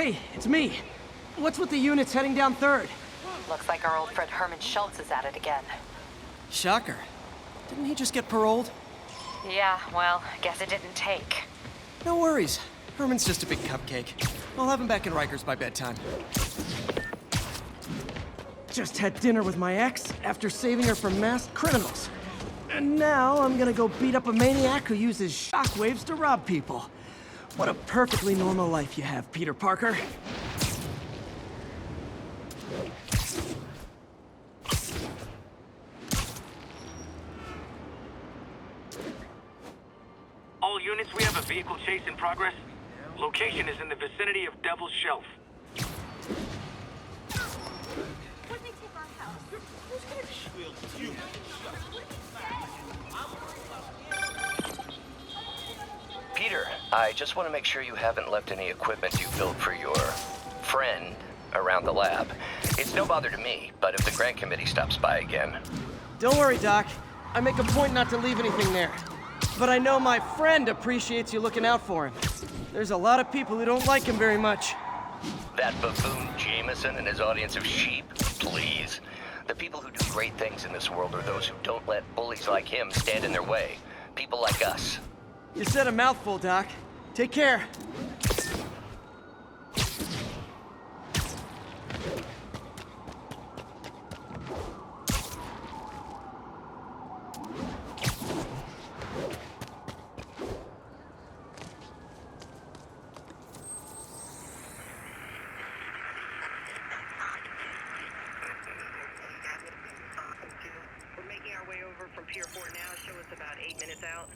Hey, it's me. What's with the units heading down 3rd? Looks like our old friend Herman Schultz is at it again. Shocker. Didn't he just get paroled? Yeah, well, guess it didn't take. No worries. Herman's just a big cupcake. I'll have him back in Rikers by bedtime. Just had dinner with my ex after saving her from masked criminals. And now I'm gonna go beat up a maniac who uses shockwaves to rob people. What a perfectly normal life you have, Peter Parker. All units, we have a vehicle chase in progress. Location is in the vicinity of Devil's Shelf. Peter, I just want to make sure you haven't left any equipment you built for your friend around the lab. It's no bother to me, but if the grant committee stops by again... Don't worry, Doc. I make a point not to leave anything there. But I know my friend appreciates you looking out for him. There's a lot of people who don't like him very much. That buffoon Jameson and his audience of sheep? Please. The people who do great things in this world are those who don't let bullies like him stand in their way. People like us. You said a mouthful, Doc. Take care. We're making our way over from Pier 4 now. Show us about 8 minutes out.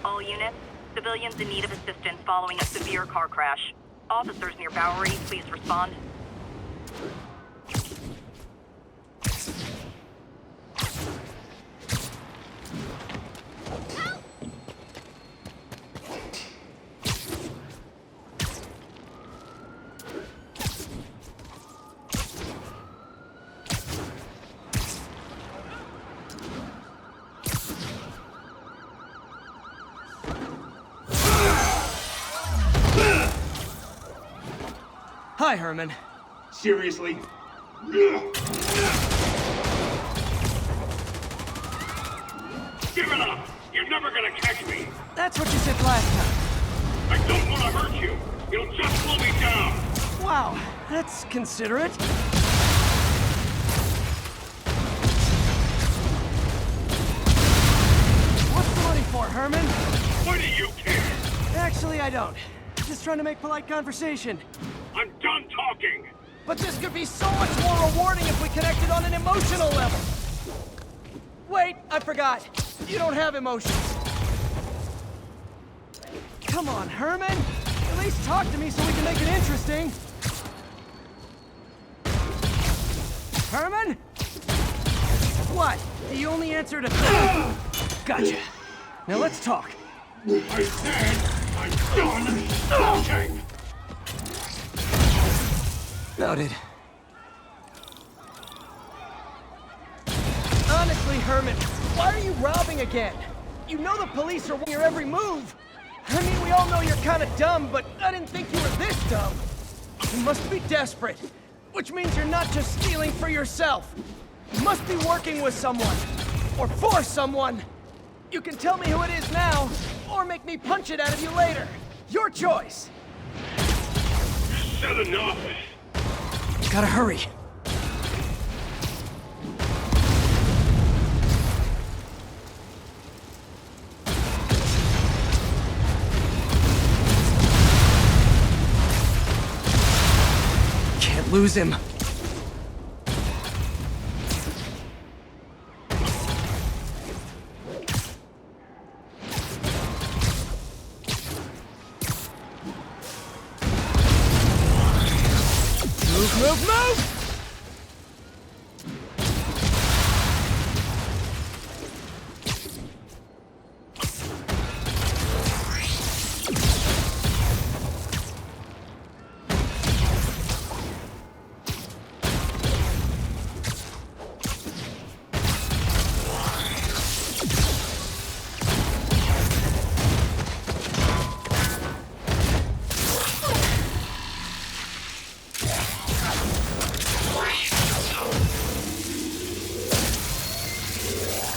All units, civilians in need of assistance following a severe car crash. Officers near Bowery, please respond. Hi, Herman. Seriously? Give it up! You're never gonna catch me! That's what you said last time. I don't want to hurt you! You'll just slow me down! Wow, that's considerate. What's the money for, Herman? Why do you care? Actually, I don't. Just trying to make polite conversation. I'm done talking! But this could be so much more rewarding if we connected on an emotional level. Wait, I forgot. You don't have emotions. Come on, Herman. At least talk to me so we can make it interesting. Herman? What? The only answer to... Gotcha. Now let's talk. I said I'm done talking! Noted. Honestly, Herman, why are you robbing again? You know the police are watching your every move. I mean, we all know you're kind of dumb, but I didn't think you were this dumb. You must be desperate, which means you're not just stealing for yourself. You must be working with someone, or for someone. You can tell me who it is now, or make me punch it out of you later. Your choice. Said enough. Gotta hurry. Can't lose him. Move, move!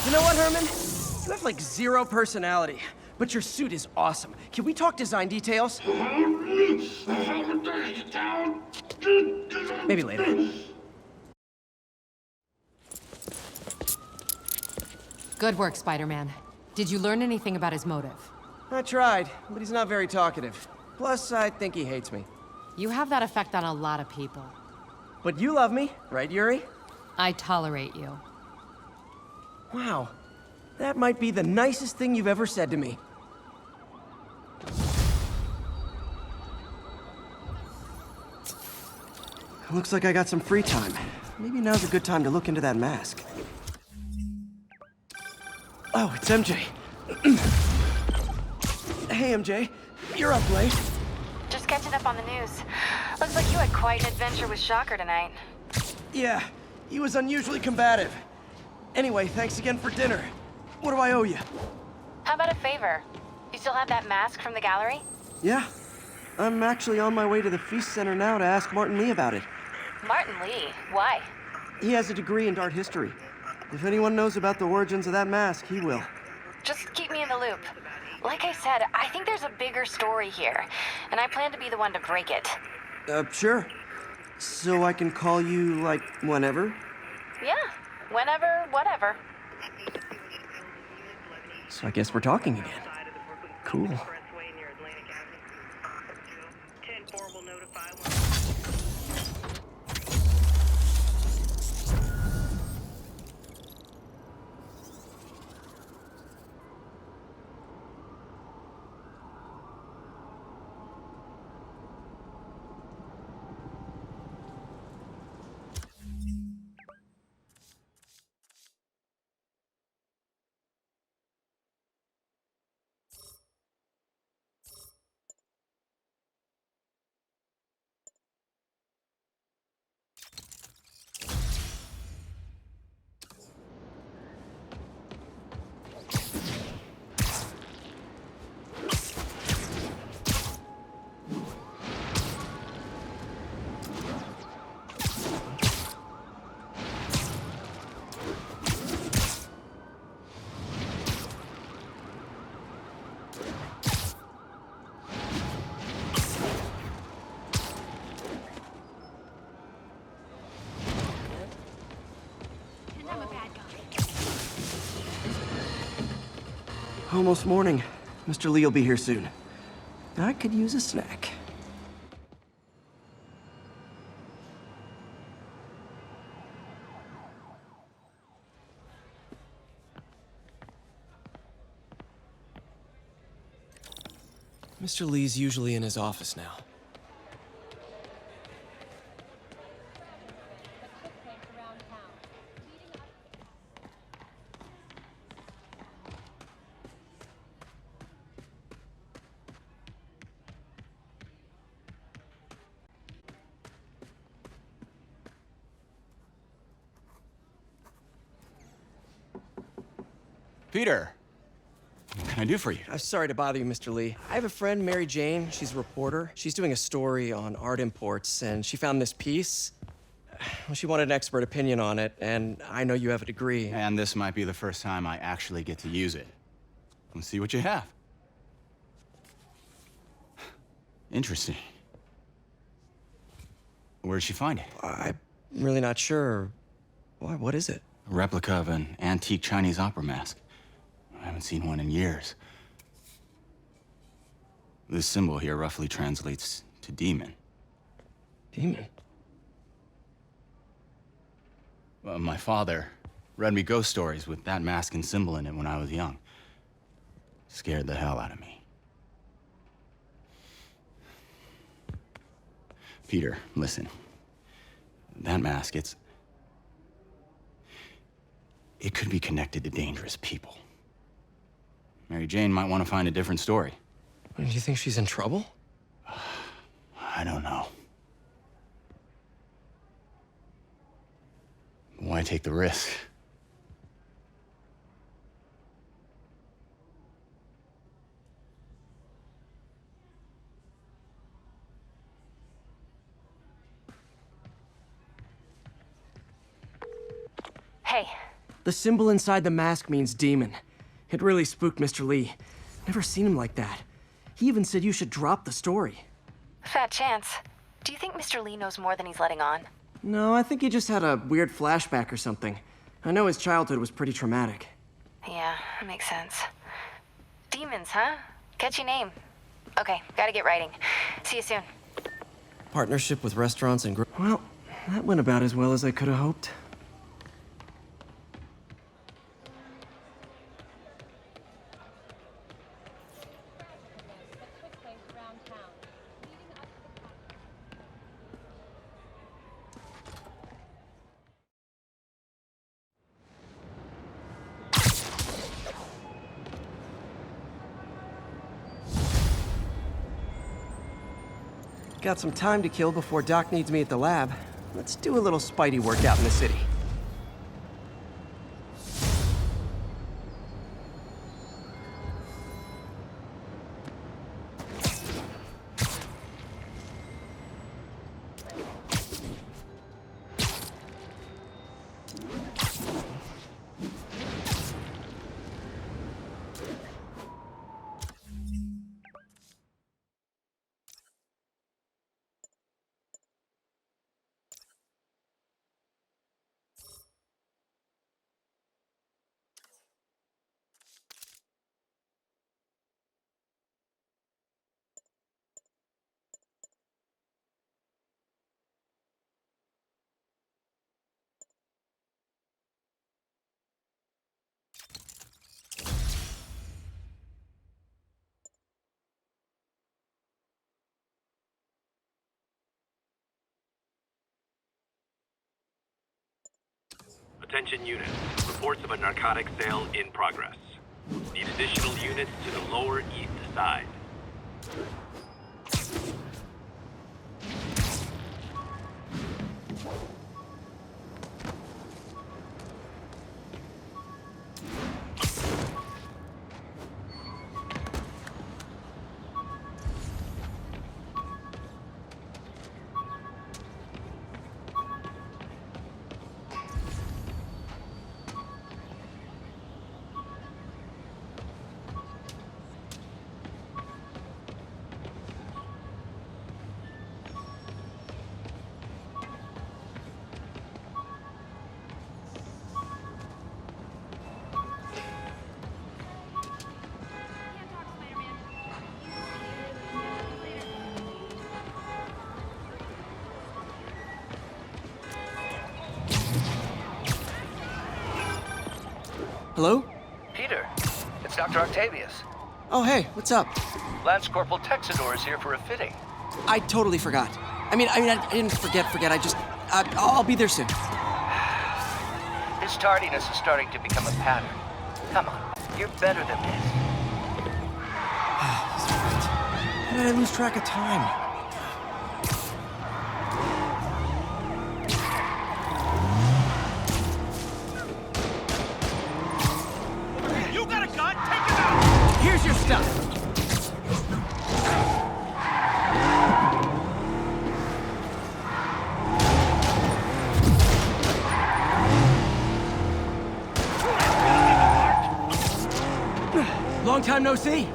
You know what, Herman? You have like zero personality, but your suit is awesome. Can we talk design details? Maybe later. Good work, Spider-Man. Did you learn anything about his motive? I tried, but he's not very talkative. Plus, I think he hates me. You have that effect on a lot of people. But you love me, right, Yuri? I tolerate you. Wow. That might be the nicest thing you've ever said to me. Looks like I got some free time. Maybe now's a good time to look into that mask. Oh, it's MJ. Hey, MJ. You're up late. Just catching up on the news. Looks like you had quite an adventure with Shocker tonight. Yeah, he was unusually combative. Anyway, thanks again for dinner. What do I owe you? How about a favor? You still have that mask from the gallery? Yeah. I'm actually on my way to the Feast Center now to ask Martin Lee about it. Martin Lee? Why? He has a degree in art history. If anyone knows about the origins of that mask, he will. Just keep me in the loop. Like I said, I think there's a bigger story here, and I plan to be the one to break it. Sure. So I can call you, like, whenever? Yeah, whenever, whatever. So I guess we're talking again. Cool. 10-4 will notify Almost morning. Mr. Lee will be here soon. I could use a snack. Mr. Lee's usually in his office now. Peter, what can I do for you? I'm sorry to bother you, Mr. Lee. I have a friend, Mary Jane. She's a reporter. She's doing a story on art imports, and she found this piece. Well, she wanted an expert opinion on it, and I know you have a degree. And this might be the first time I actually get to use it. Let's see what you have. Interesting. Where did she find it? I'm really not sure. Why, what is it? A replica of an antique Chinese opera mask. I haven't seen one in years. This symbol here roughly translates to demon. Demon? Well, my father read me ghost stories with that mask and symbol in it when I was young. Scared the hell out of me. Peter, listen. That mask, it could be connected to dangerous people. Mary Jane might want to find a different story. Do you think she's in trouble? I don't know. Why take the risk? Hey, The symbol inside the mask means demon. It really spooked Mr. Lee. Never seen him like that. He even said you should drop the story. fat chance. Do you think Mr. Lee knows more than he's letting on? No, I think he just had a weird flashback or something. I know his childhood was pretty traumatic. Yeah, that makes sense. Demons, huh? Catchy name. Okay, gotta get writing. See you soon. Partnership with restaurants and Well, that went about as well as I could have hoped. Got some time to kill before Doc needs me at the lab. Let's do a little Spidey workout in the city. Attention units. Reports of a narcotic sale in progress. Need additional units to the lower east side. Hello? Peter, it's Dr. Octavius. Oh, hey, what's up? Lance Corporal Texador is here for a fitting. I totally forgot. I didn't forget. I'll be there soon. His tardiness is starting to become a pattern. Come on, you're better than this. How did I lose track of time? You time no see.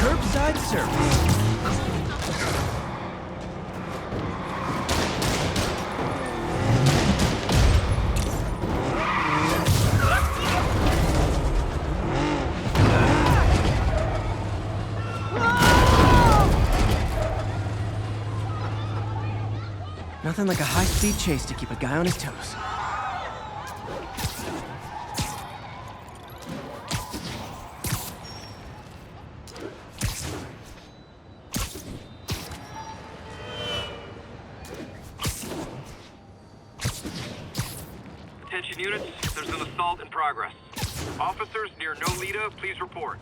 Curbside service. Nothing like a high-speed chase to keep a guy on his toes. Attention units, there's an assault in progress. Officers near Nolita, please report.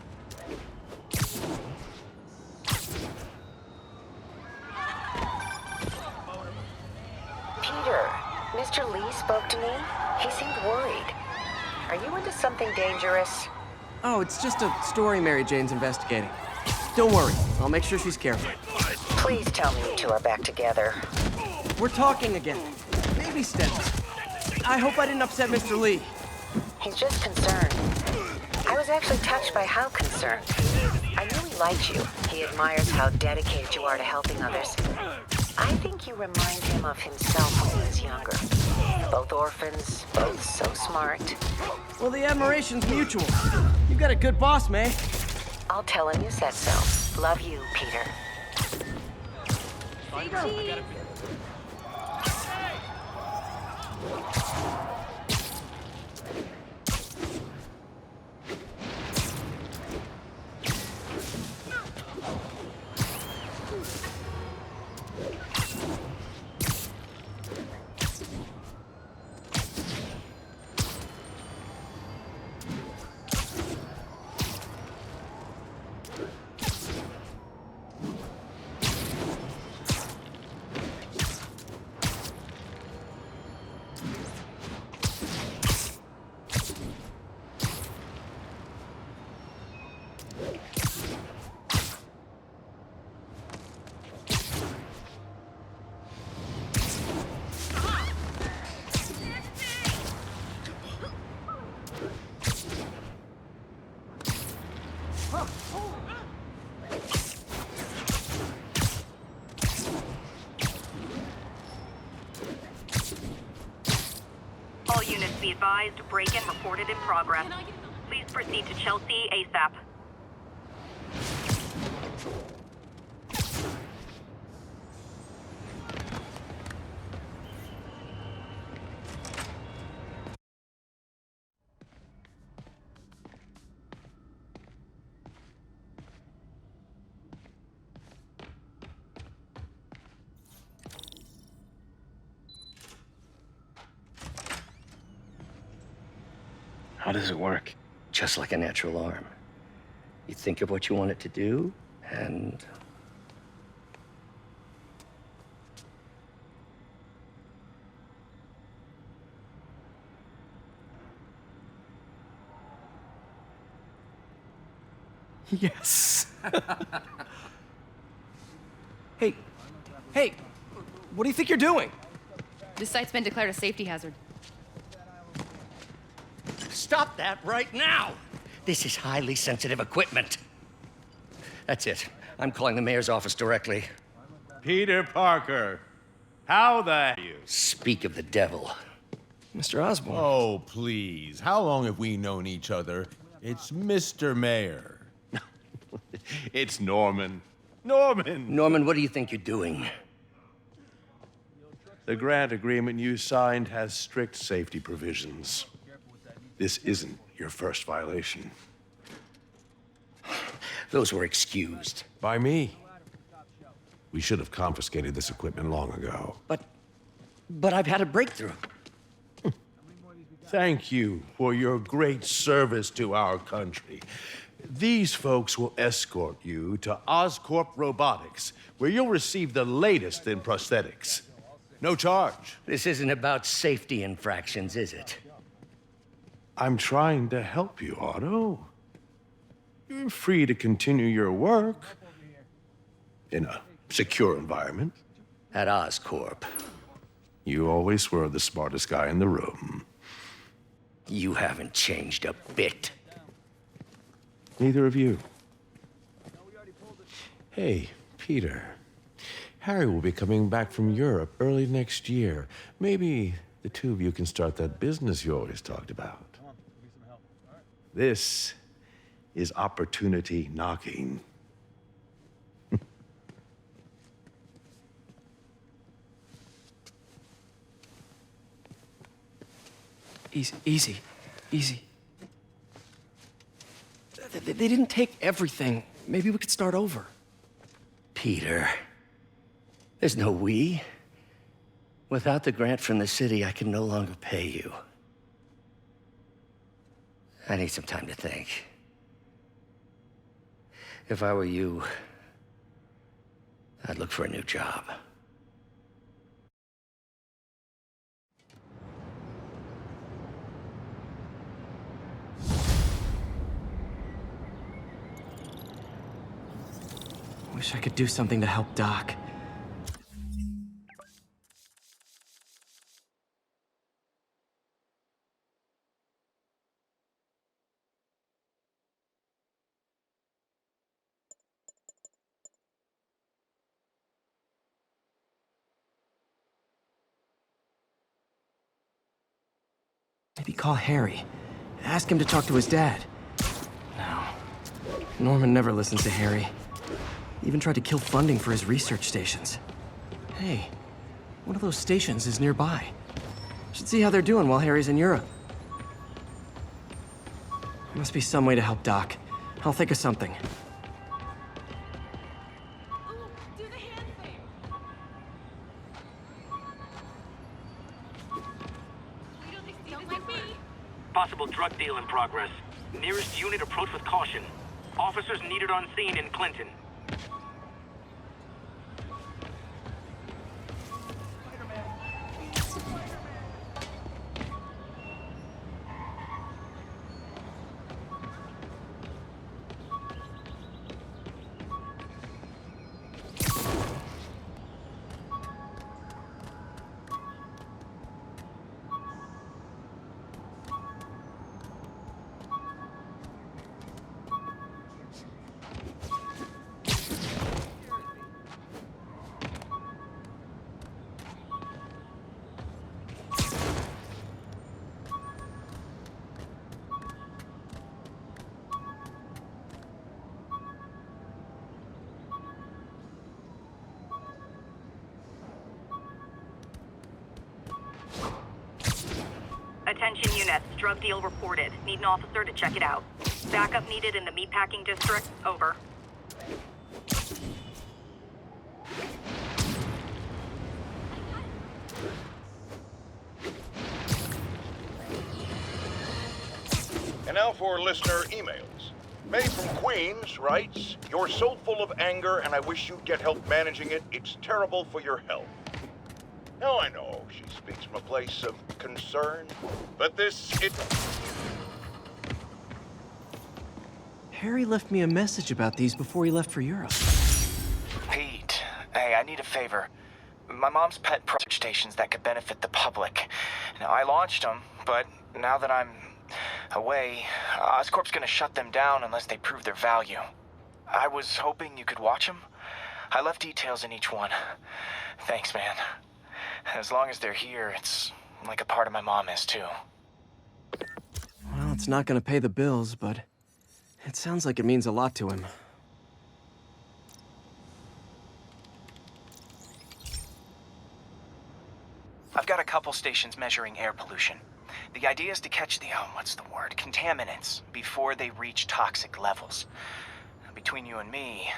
Peter, Mr. Lee spoke to me. He seemed worried. Are you into something dangerous? Oh, it's just a story Mary Jane's investigating. Don't worry, I'll make sure she's careful. Please tell me you two are back together. We're talking again. Baby steps. I hope I didn't upset Mr. Lee. He's just concerned. I was actually touched by how concerned. I knew he liked you. He admires how dedicated you are to helping others. I think you remind him of himself when he was younger. Both orphans, both so smart. Well, the admiration's mutual. You got a good boss, May. I'll tell him you said so. Love you, Peter. All units be advised, break-in reported in progress. Please proceed to Chelsea ASAP. How does it work? Just like a natural arm. You think of what you want it to do, and... Yes. Hey, what do you think you're doing? This site's been declared a safety hazard. Stop that right now! This is highly sensitive equipment. That's it. I'm calling the mayor's office directly. Peter Parker, how the hell are you? Speak of the devil. Mr. Osborn. Oh, please. How long have we known each other? It's Mr. Mayor. It's Norman. Norman, what do you think you're doing? The grant agreement you signed has strict safety provisions. This isn't your first violation. Those were excused. By me. We should have confiscated this equipment long ago. But I've had a breakthrough. Thank you for your great service to our country. These folks will escort you to Oscorp Robotics, where you'll receive the latest in prosthetics. No charge. This isn't about safety infractions, is it? I'm trying to help you, Otto. You're free to continue your work in a secure environment. At Oscorp. You always were the smartest guy in the room. You haven't changed a bit. Neither of you. Hey, Peter. Harry will be coming back from Europe early next year. Maybe the two of you can start that business you always talked about. This is opportunity knocking. Easy. They didn't take everything. Maybe we could start over. Peter, there's no we. Without the grant from the city, I can no longer pay you. I need some time to think. If I were you, I'd look for a new job. Wish I could do something to help Doc. Maybe call Harry. Ask him to talk to his dad. No. Norman never listens to Harry. Even tried to kill funding for his research stations. Hey, one of those stations is nearby. Should see how they're doing while Harry's in Europe. There must be some way to help Doc. I'll think of something. Possible drug deal in progress. Nearest unit approach with caution. Officers needed on scene in Clinton. Attention units, drug deal reported. Need an officer to check it out. Backup needed in the meatpacking district. Over. And now for listener emails. May from Queens writes, "You're so full of anger and I wish you'd get help managing it. It's terrible for your health." Now I know she speaks from a place of concern, but Harry left me a message about these before he left for Europe. Pete, hey, I need a favor. My mom's pet research stations that could benefit the public. Now, I launched them, but now that I'm away, Oscorp's gonna shut them down unless they prove their value. I was hoping you could watch them. I left details in each one. Thanks, man. As long as they're here, it's like a part of my mom is, too. Well, it's not gonna pay the bills, but it sounds like it means a lot to him. I've got a couple stations measuring air pollution. The idea is to catch the, contaminants before they reach toxic levels. Between you and me,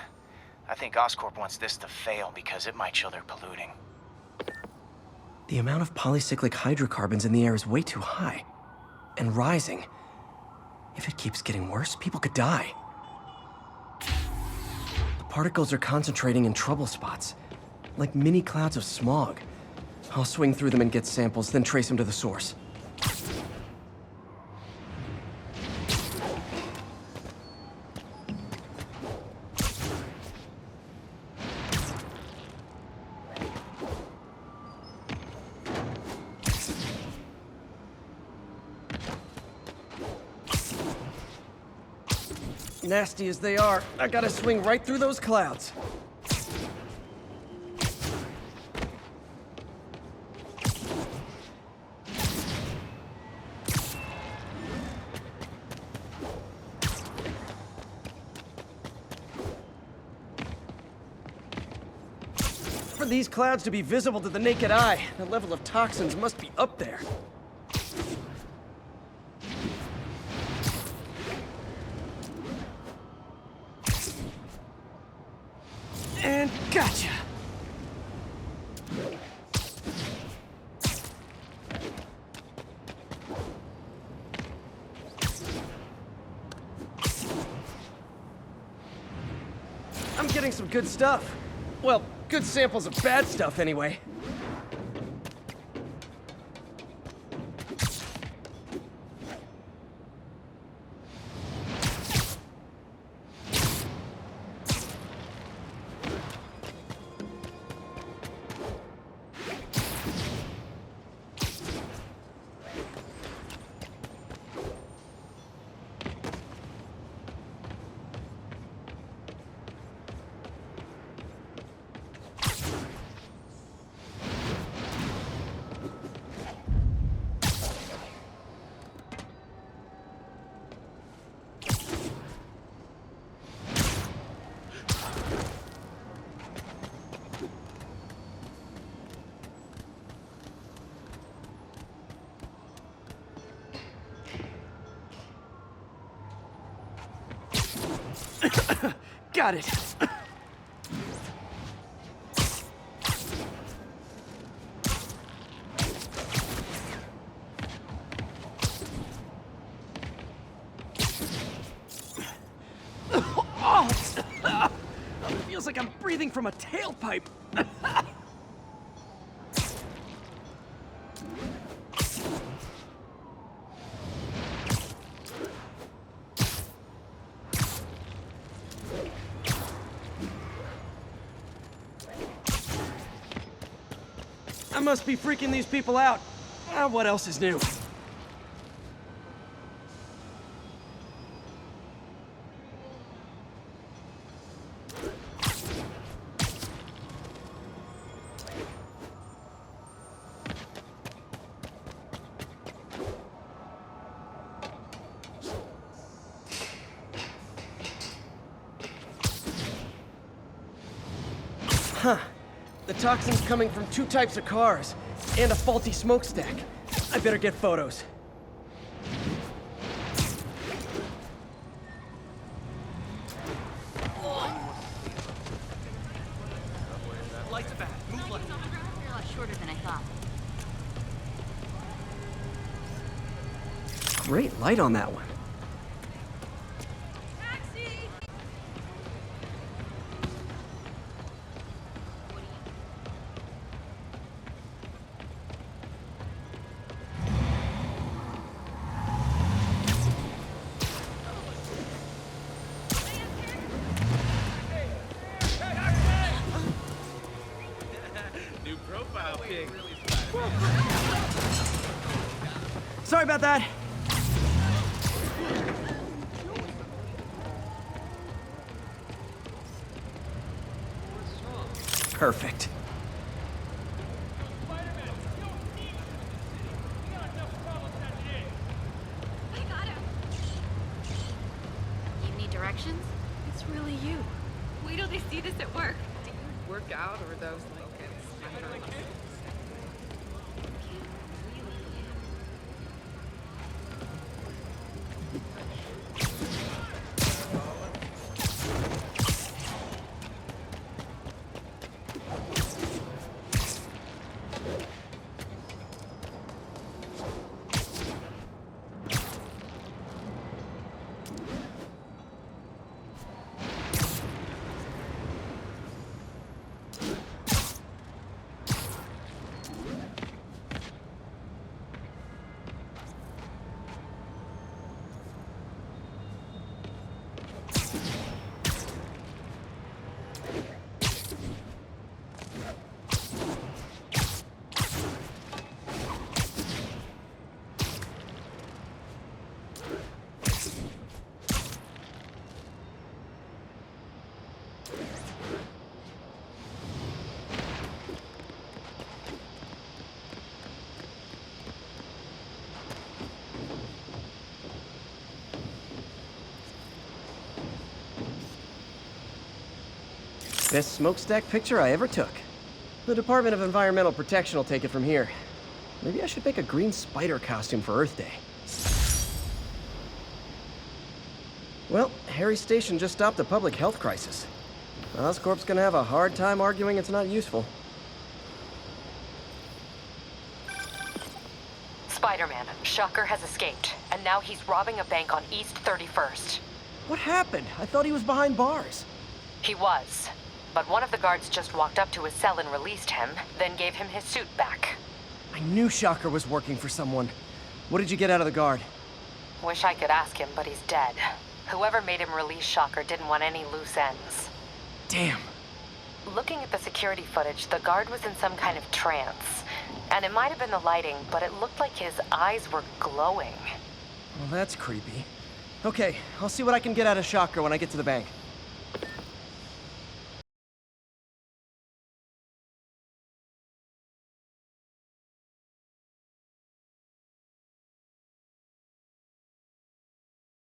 I think Oscorp wants this to fail because it might show they're polluting. The amount of polycyclic hydrocarbons in the air is way too high. and rising. If it keeps getting worse, people could die. The particles are concentrating in trouble spots, like mini clouds of smog. I'll swing through them and get samples, then trace them to the source. Nasty as they are, I gotta swing right through those clouds. For these clouds to be visible to the naked eye, the level of toxins must be up there. And gotcha! I'm getting some good stuff. Well, good samples of bad stuff, anyway. Got it. Feels like I'm breathing from a tailpipe. I must be freaking these people out. What else is new? Huh. The toxin's coming from two types of cars, and a faulty smokestack. I better get photos. Lights back. Move left. You're a lot shorter than I thought. Great light on that one. Sorry about that. Perfect. You need directions? It's really you. Wait till they see this at work. Do you work out or those locusts? Best smokestack picture I ever took. The Department of Environmental Protection will take it from here. Maybe I should make a green spider costume for Earth Day. Well, Harry Station just stopped a public health crisis. Oscorp's gonna have a hard time arguing it's not useful. Spider-Man, Shocker has escaped, and now he's robbing a bank on East 31st. What happened? I thought he was behind bars. He was, but one of the guards just walked up to his cell and released him, then gave him his suit back. I knew Shocker was working for someone. What did you get out of the guard? Wish I could ask him, but he's dead. Whoever made him release Shocker didn't want any loose ends. Damn. Looking at the security footage, the guard was in some kind of trance. And it might have been the lighting, but it looked like his eyes were glowing. Well, that's creepy. Okay, I'll see what I can get out of Shocker when I get to the bank.